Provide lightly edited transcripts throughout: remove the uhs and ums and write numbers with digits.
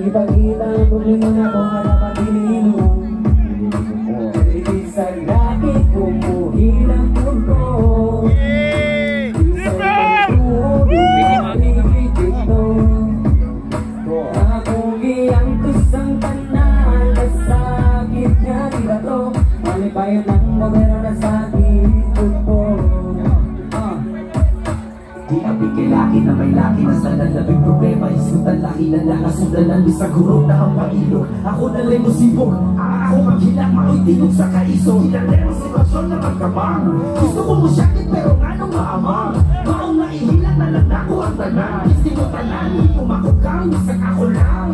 ipakita ang problema na kung dapat ininom. Sa lapit kumuhin ang punto. Isa'y pagtuhog yung aking dito. Akong iangtos ang tanan, nasakit nga diba to. Malipayon ang magara na sakit ko. Di abig kay laki na may laki na sa lalabing problema. Isutan laki na nakasudan ng isang gurong na ang pag-ilog. Ako na lang musibog, ako maghilang mao'y tingog sa kaiso. Hinalero sitwasyon na magkabang. Gusto ko mo syakit pero nga nung maamang. Maong naihilang na lang ako ang tanan. Gusto mo tanan, kumakukang isang ako lang.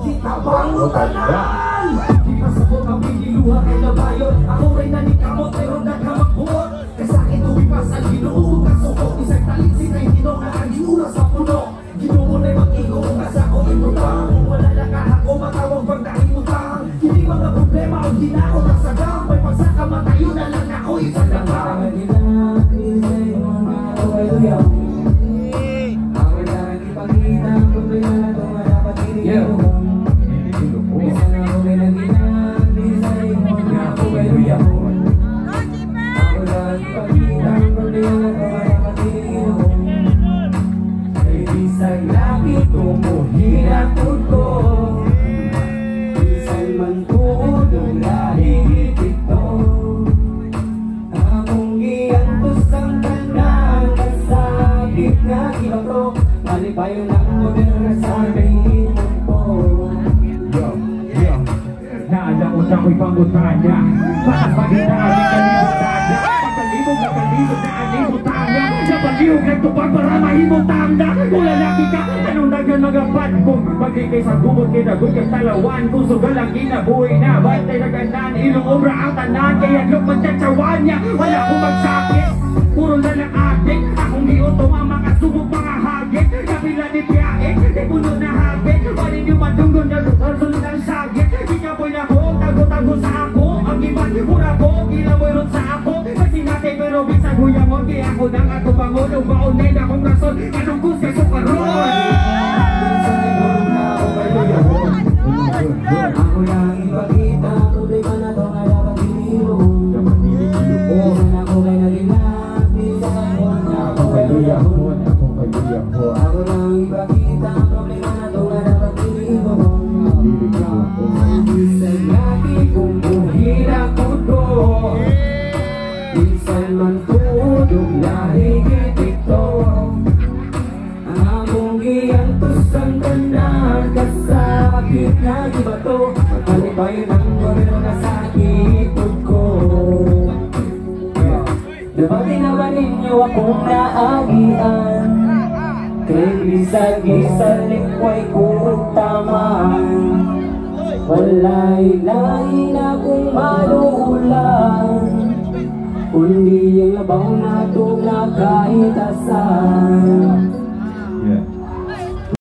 Kita bang mo tanan? Di pasabot ang piniluha kay labayon. Ako rin nanikamot pero nagkamagbuot. Kasakit uwi pa sa ginuong kasuko. Isang talitsin ay tinong na ang giura sa puno. Ginuo na'y mag-igo kung kasa ko imutang. Kung wala na kahako matawag pag naimutang. Hindi mga problema o di na ako nasagang. May pagsaka matayo na lang ako isang lang. Ako lang ipakita ang problema na kung dapat ininom. Minsan ako may naginang, minsan mo na ako may luyahon. Ako lang ipakita ang problema na kung dapat ininom. Isa'y lapit kumuhin ang punto. Isa'y man tulong lahigit ito. Akong iantos ang tanan, nasakit na ibato. Malipayon ang modern sa aking punto. Naalaon ako'y pangutanya. Makapagin na aming kalibutanya. Pagkalibog na kalibog na alibutanya. Napaliw kay tupag para mahimutanda. Kung lalaki ka, anong nagyan magapat? Kung magigay sa gubot, kinagot kay talawan. Kung sugal ang inabuhi na, bantay na ganan. Ilong obra ang tanan, kaya yung magtsatsawan niya. Wala akong magsakit, puro na lang adik. Akong giuto ang mga subok mga hagit. Kapila ni Piaik, di puno na hagit. Parin yung madunggon na sunod ang sagit. Ikapoy na ko, tago-tago sa ako. Ang iba, pura ko, gilamoy ron sa ako. Kasi natin pero bisag huyamon. Kaya ako nang ato bangon, o baonay na akong rason. Anong gusto sa karon? Ako lang ipakita ang problema na to nga dapat ininom. Minsan ako may naginang, minsan mo na ako may luyahon. Ako lang ipakita ang problema na to nga dapat ininom. Minsan lagi kumuhin ang punto. Minsan man tulog lahigit ito. Akong iantos ang tanan, kasakit na ibato. Malipayon ang modern na sakit ko. Dapatin naman ninyo akong naagian. Kay bisag-isag likway kong tamaan. Wala'y lain akong maluulan, kundi ang labaw na itong nakahitasan.